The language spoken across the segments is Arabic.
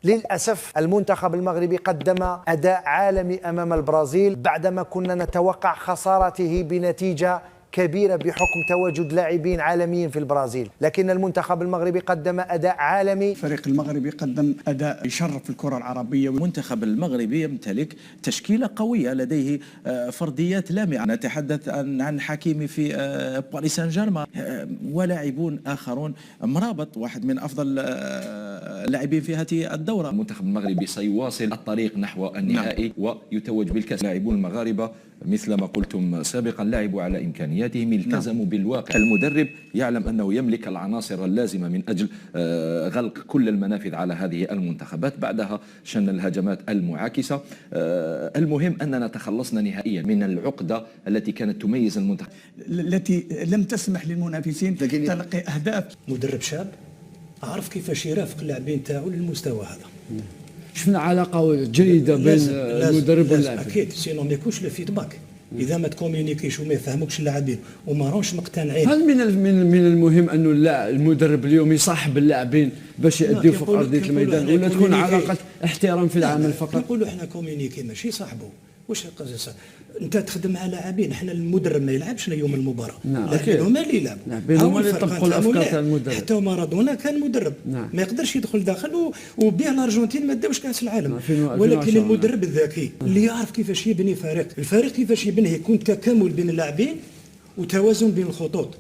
للأسف المنتخب المغربي قدم أداء عالمي أمام البرازيل بعدما كنا نتوقع خسارته بنتيجة كبيرة بحكم تواجد لاعبين عالميين في البرازيل، لكن المنتخب المغربي قدم أداء عالمي. الفريق المغربي قدم أداء يشرف الكرة العربية. المنتخب المغربي يمتلك تشكيلة قوية، لديه فرديات لامعة. نتحدث عن حكيمي في باريس سان جيرمان ولاعبون آخرون. مرابط واحد من أفضل اللاعبين في هذه الدورة. المنتخب المغربي سيواصل الطريق نحو النهائي ويتوج بالكأس. اللاعبون المغاربة مثل ما قلتم سابقا لعبوا على إمكانياتهم، التزموا بالواقع. المدرب يعلم أنه يملك العناصر اللازمة من أجل غلق كل المنافذ على هذه المنتخبات. بعدها شن الهجمات المعاكسة. المهم أننا تخلصنا نهائيا من العقدة التي كانت تميز المنتخب، التي لم تسمح للمنافسين تلقي أهداف. مدرب شاب عرف كيفاش يرافق اللاعبين تاعو للمستوى هذا. شفنا علاقه جيده بين المدرب واللاعب. اكيد سينو ما يكونش لو فيدباك. اذا ما تكومونيكيش وما يفهموكش اللاعبين وما راهمش مقتنعين. هل من المهم انه المدرب اليوم يصاحب اللاعبين باش يأديو فوق ارضيه الميدان، ولا تكون علاقه احترام في العمل فقط؟ نقولوا احنا كومونيكي ماشي صاحبه. واش قصدي انت تخدم مع لاعبين، احنا المدرب ما يلعبش يوم المباراه. لاعبين هما اللي يلعبوا، هما اللي يطبقوا الافكار تاع المدرب. حتى مارادونا كان مدرب، ما يقدرش يدخل داخل وبيه الارجنتين ما داوش كاس العالم. ولكن المدرب الذكي اللي يعرف كيفاش يبني فريق، الفريق كيفاش يبنيه يكون تكامل بين اللاعبين وتوازن بين الخطوط.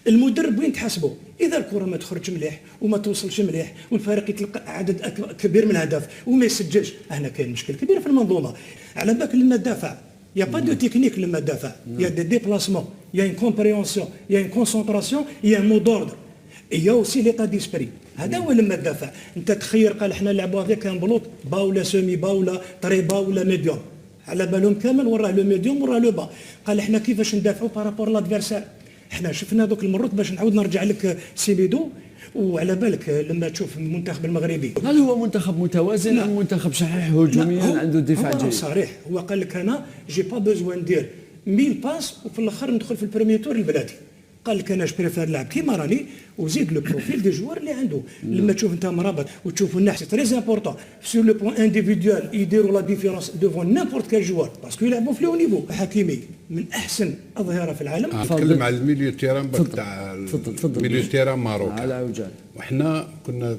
المدرب وين تحاسبه؟ اذا الكره ما تخرجش مليح وما توصلش مليح والفريق يتلقى عدد كبير من الاهداف وما يسجلش، هنا كاين مشكل كبير في المنظومه. على بالك لما تدافع il n'y a pas de technique لما تدافع، il y a des déplacements, il y a une compréhension, il y a une concentration, il y a un mot d'ordre, il y a aussi l'état d'esprit. هذا هو لما تدافع. انت تخير قال احنا نلعبوا هذاك كان بلوط با ولا سيمي با ولا طري با ولا ميديوم، على بالهم كامل وراه لو ميديوم وراه لو با. قال احنا كيفاش ندافعوا بارابور لادفيرسير. احنا شفنا دوك المرات باش نعاود نرجع لك سيميدو. وعلى بالك لما تشوف المنتخب المغربي، هل هو منتخب متوازن ام منتخب صحيح هجوميا عنده دفاع جيد؟ صريح. هو قال لك انا جي با بوزوان ندير 1000 باس وفي الاخر ندخل في البريمي تور البلادي. قال لك انا بريفير نلعب كيما راني وزيد لو بروفيل دي جوار اللي عنده. لما تشوف انت مرابط وتشوف الناس تري امبورطون سور لو بوان انديفيدوال يديروا لا ديفيرونس ديفون نيمبورت كال جوار باسكو يلعبوا في لو نيفو. حكيمي من احسن اظهره في العالم. نتكلم على الميليو تيران تاع الميليو تيران ماروكا. على عجال. وحنا كنا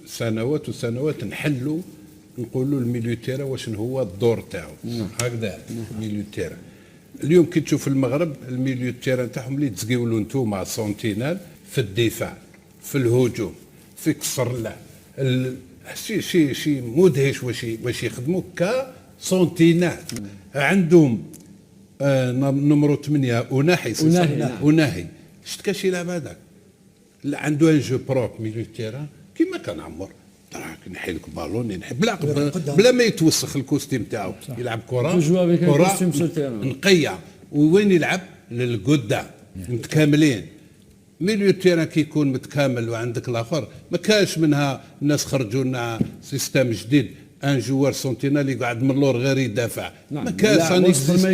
سنوات وسنوات نحلوا نقولوا الميليو تيران واش هو الدور تاعو هكذا. الميليو تيران اليوم كي تشوف المغرب الميليو تيران تاعهم اللي تزقيولوا نتوما سونتينال في الدفاع في الهجوم في كسر اللعب شي مدهش واش يخدموا كسونتينال. عندهم نمرو 8 أوناهي شفت كاش يلعب هذاك عنده ان جو بروب ميليو تيران كيما كان عمر نحي لك بالون بلا ما يتوسخ الكوستيم تاعو يلعب كره نقيه وين يلعب للقدام متكاملين. ميليو تيران كي يكون متكامل وعندك الاخر ما كاش منها الناس خرجوا لنا سيستم جديد ان جوار سونتينال يقعد من اللور غير يدافع. ما كاش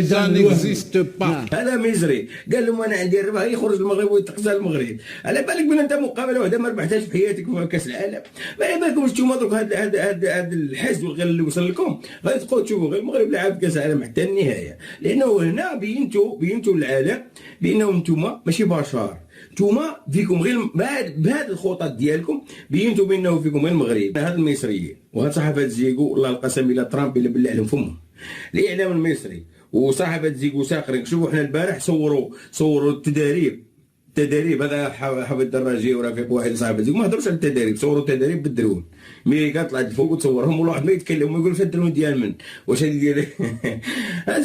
سان اكزيست با. هذا ميزري قال لهم انا عندي الربح يخرج المغرب ويتقصى المغرب. على بالك بان انت مقابله واحده ما ربحتهاش في حياتك في كاس العالم. ما على بالكم نتوما درك هذا الحزب غير اللي وصل لكم غادي تبقاو تشوفوا غير المغرب لعب كاس العالم حتى النهايه. لانه هنا بينتوا للعالم بانهم نتوما ماشي بشر. نتوما فيكم غير بهذه الخطط ديالكم بينتوا بانه فيكم غير المغرب. هاد المصريين وهاد صحافه زيكو الله القسم الى ترامب الا بالله عليهم فمهم. الاعلام المصري وصحافه زيكو ساخرين. شوفوا حنا البارح صوروا التدريب هذا حافظ الدراجي ورفيق واحد صاحب زيكو ما هضروش على التدريب. صوروا التدريب بالدرون. ميريكا طلعت فوق وتصورهم وواحد ما يتكلم ويقول في الدرون ديال من واش هذه ديال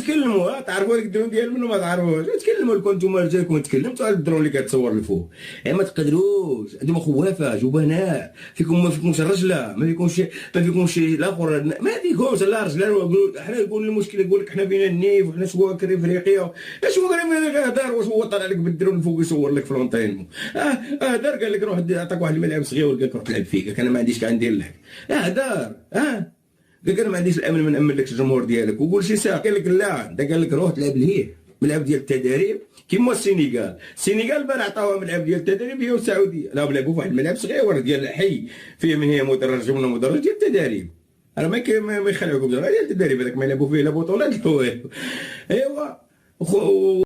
تكلموا تعرفوا لك الدرون ديال من وما تعرفوش. تكلموا لكم انتم رجالكم تكلمتوا على الدرون اللي كتصور الفوق. ما تقدروش انتم خوافه جبناء. ما فيكمش الرجله ما فيكمش الاخر ما فيكمش لا رجله. حنا نقول المشكله يقول لك حنا فينا النيف وحنا سواكر افريقيا. اش هو دار واش هو طلع لك بالدرون فوق يصور لك في الانطينمون. دار قال لك روح عطاك واحد الملعب صغير وقال لك روح تلعب فيه. انا ما عنديش كاع ندير لك دار قال انا ما عنديش الامن ما نامن لكش الجمهور ديالك وقول شي ساعه. قال لك لا ده قال لك روح تلعب لهيه ملعب ديال التدريب كيما السنغال البارح عطاوها ملعب ديال التدريب هي والسعوديه، لا لعبوا في واحد الملعب صغير ديال الحي فيه من هي مدرج ومن مدرج ديال التدريب. راه ما يخلعوكم ديال التدريب هذاك ما يلعبوا فيه لا بطولات لا والو. ايوا